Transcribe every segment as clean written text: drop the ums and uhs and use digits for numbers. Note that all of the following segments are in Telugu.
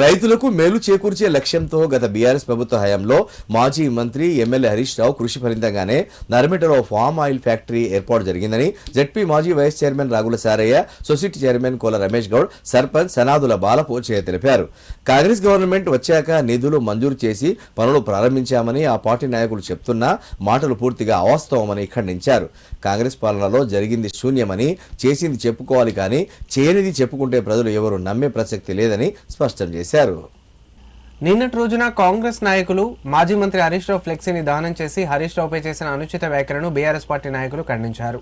రైతులకు మేలు చేకూర్చే లక్ష్యంతో గత బీఆర్ఎస్ ప్రభుత్వ హయాంలో మాజీ మంత్రి ఎమ్మెల్యే హరీష్ రావు కృషి ఫలితంగానే నర్మెటలో ఫామ్ ఆయిల్ ఫ్యాక్టరీ ఏర్పాటు జరిగిందని జెడ్పీ మాజీ vice chairman Ragula Sarayya, society chairman Kola Ramesh Goud, sarpanch Sanadula Balapochaiah తెలిపారు. కాంగ్రెస్ గవర్నమెంట్ వచ్చాక నిధులు మంజూరు చేసి పనులు ప్రారంభించామని ఆ పార్టీ నాయకులు చెప్తున్నా మాటలు పూర్తిగా అవాస్తవమని ఖండించారు. కాంగ్రెస్ పాలనలో జరిగింది శూన్యమని, చేసింది చెప్పుకోవాలి కానీ చేయనిది చెప్పుకుంటే ప్రజలు ఎవరు నమ్మే ప్రసక్తి లేదని స్పష్టం చేశారు. నిన్నటి రోజున కాంగ్రెస్ నాయకులు మాజీ మంత్రి హరీష్ రావు ఫ్లెక్సీని దహనం చేసి హరీష్ రావుపై చేసిన అనుచిత వ్యాఖ్యలను బీఆర్ఎస్ పార్టీ నాయకులు ఖండించారు.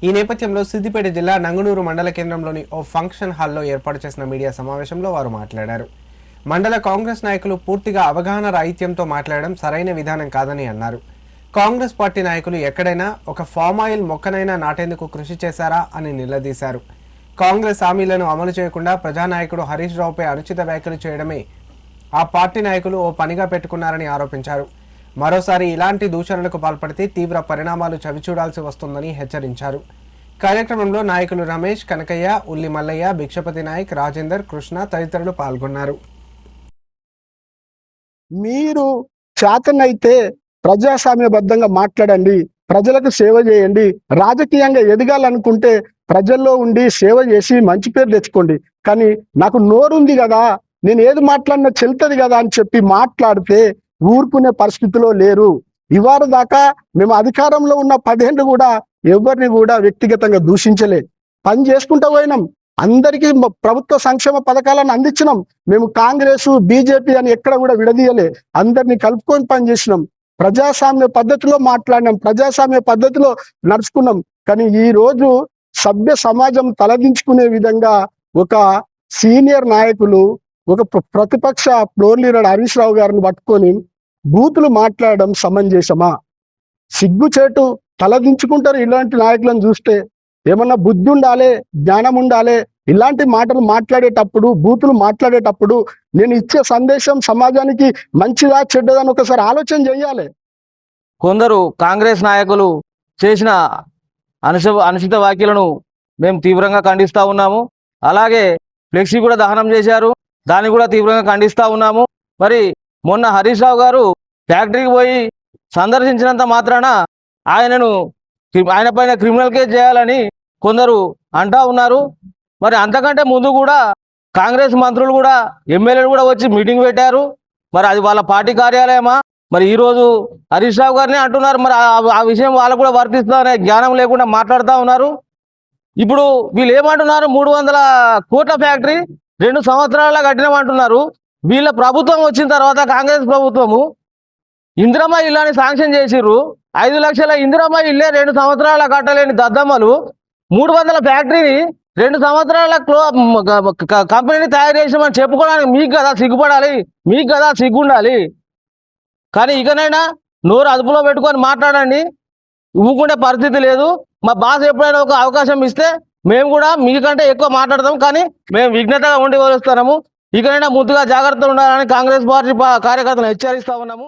ఈ నేపథ్యంలో సిద్దిపేట జిల్లా నంగునూరు మండల కేంద్రంలోని ఓ ఫంక్షన్ హాల్లో ఏర్పాటు చేసిన మీడియా సమావేశంలో వారు మాట్లాడారు. మండల కాంగ్రెస్ నాయకులు పూర్తిగా అవగాహన రాహిత్యంతో మాట్లాడడం సరైన విధానం కాదని అన్నారు. కాంగ్రెస్ పార్టీ నాయకులు ఎక్కడైనా ఒక ఫామ్ ఆయిల్ మొక్కనైనా నాటేందుకు కృషి చేశారా అని నిలదీశారు. కాంగ్రెస్ హామీలను అమలు చేయకుండా ప్రజానాయకుడు హరీష్ రావుపై అనుచిత వ్యాఖ్యలు చేయడమే ఆ పార్టీ నాయకులు ఓ పనిగా పెట్టుకున్నారని ఆరోపించారు. మరోసారి ఇలాంటి దూషణలకు పాల్పడితే తీవ్ర పరిణామాలు చవిచూడాల్సి వస్తుందని హెచ్చరించారు. కార్యక్రమంలో నాయకులు రమేష్, కనకయ్య, ఉల్లి మల్లయ్య, భిక్షపతి నాయక్, రాజేందర్, కృష్ణ తదితరులు పాల్గొన్నారు. మీరు చేతనైతే ప్రజాస్వామ్యబద్ధంగా మాట్లాడండి, ప్రజలకు సేవ చేయండి. రాజకీయంగా ఎదగాలనుకుంటే ప్రజల్లో ఉండి సేవ చేసి మంచి పేరు తెచ్చుకోండి. కానీ నాకు నోరుంది కదా, నేను ఏది మాట్లాడినా చెల్తుంది కదా అని చెప్పి మాట్లాడితే ఊరుకునే పరిస్థితిలో లేరు. ఇవాళ దాకా మేము అధికారంలో ఉన్న 10 ఏళ్ళు కూడా ఎవరిని కూడా వ్యక్తిగతంగా దూషించలే. పని చేసుకుంటూ పోయినాం. అందరికీ ప్రభుత్వ సంక్షేమ పథకాలను అందించినాం. మేము కాంగ్రెస్, బీజేపీ అని ఎక్కడ కూడా విడదీయలే. అందరినీ కలుపుకొని పనిచేసినాం. ప్రజాస్వామ్య పద్ధతిలో మాట్లాడినాం, ప్రజాస్వామ్య పద్ధతిలో నడుచుకున్నాం. కానీ ఈ రోజు సభ్య సమాజం తలదించుకునే విధంగా ఒక సీనియర్ నాయకులు, ఒక ప్రతిపక్ష ఫ్లోర్ లీడర్ హరీష్ రావు గారిని పట్టుకొని బూతులు మాట్లాడడం సమంజసమా? సిగ్గుచేటు, తలదించుకుంటారు. ఇలాంటి నాయకులను చూస్తే ఏమన్నా బుద్ధి ఉండాలి, జ్ఞానం ఉండాలి. ఇలాంటి మాటలు మాట్లాడేటప్పుడు, బూతులు మాట్లాడేటప్పుడు నేను ఇచ్చే సందేశం సమాజానికి మంచిదా చెడ్డదని ఒకసారి ఆలోచన చేయాలి. కొందరు కాంగ్రెస్ నాయకులు చేసిన అనుచిత వ్యాఖ్యలను మేము తీవ్రంగా ఖండిస్తూ ఉన్నాము. అలాగే ఫ్లెక్సీ కూడా దహనం చేశారు, దాన్ని కూడా తీవ్రంగా ఖండిస్తూ ఉన్నాము. మరి మొన్న హరీష్ రావు గారు ఫ్యాక్టరీకి పోయి సందర్శించినంత మాత్రాన ఆయన పైన క్రిమినల్ కేసు చేయాలని కొందరు అంటా ఉన్నారు. మరి అంతకంటే ముందు కూడా కాంగ్రెస్ మంత్రులు కూడా, ఎమ్మెల్యేలు కూడా వచ్చి మీటింగ్ పెట్టారు. మరి అది వాళ్ళ పార్టీ కార్యాలయమా? మరి ఈరోజు హరీష్ రావు గారిని అంటున్నారు. మరి ఆ విషయం వాళ్ళకు కూడా వర్తిస్తుందనే జ్ఞానం లేకుండా మాట్లాడుతూ ఉన్నారు. ఇప్పుడు వీళ్ళు ఏమంటున్నారు? 300 కోట్ల ఫ్యాక్టరీ 2 సంవత్సరాల కట్టినామంటున్నారు. వీళ్ళ ప్రభుత్వం వచ్చిన తర్వాత కాంగ్రెస్ ప్రభుత్వము ఇందిరమ్మ ఇల్లాని శాంక్షన్ చేసిర్రు. 5 లక్షల ఇందిరమ్మ ఇల్లే 2 సంవత్సరాల కట్టలేని దద్దమ్మలు 300 ఫ్యాక్టరీని 2 సంవత్సరాల కంపెనీని తయారు చేసామని చెప్పుకోవడానికి మీకు కదా సిగ్గుపడాలి, మీకు కదా సిగ్గుండాలి. కానీ ఇకనైనా నోరు అదుపులో పెట్టుకొని మాట్లాడండి. ఊరుకునే పరిస్థితి లేదు. మా బాస్ ఎప్పుడైనా ఒక అవకాశం ఇస్తే మేము కూడా మీకంటే ఎక్కువ మాట్లాడతాం. కానీ మేము విఘ్నతగా ఉండి వస్తున్నాము. ఇకనైనా ముందుగా జాగ్రత్తగా ఉండాలని కాంగ్రెస్ పార్టీ కార్యకర్తలను హెచ్చరిస్తా ఉన్నాము.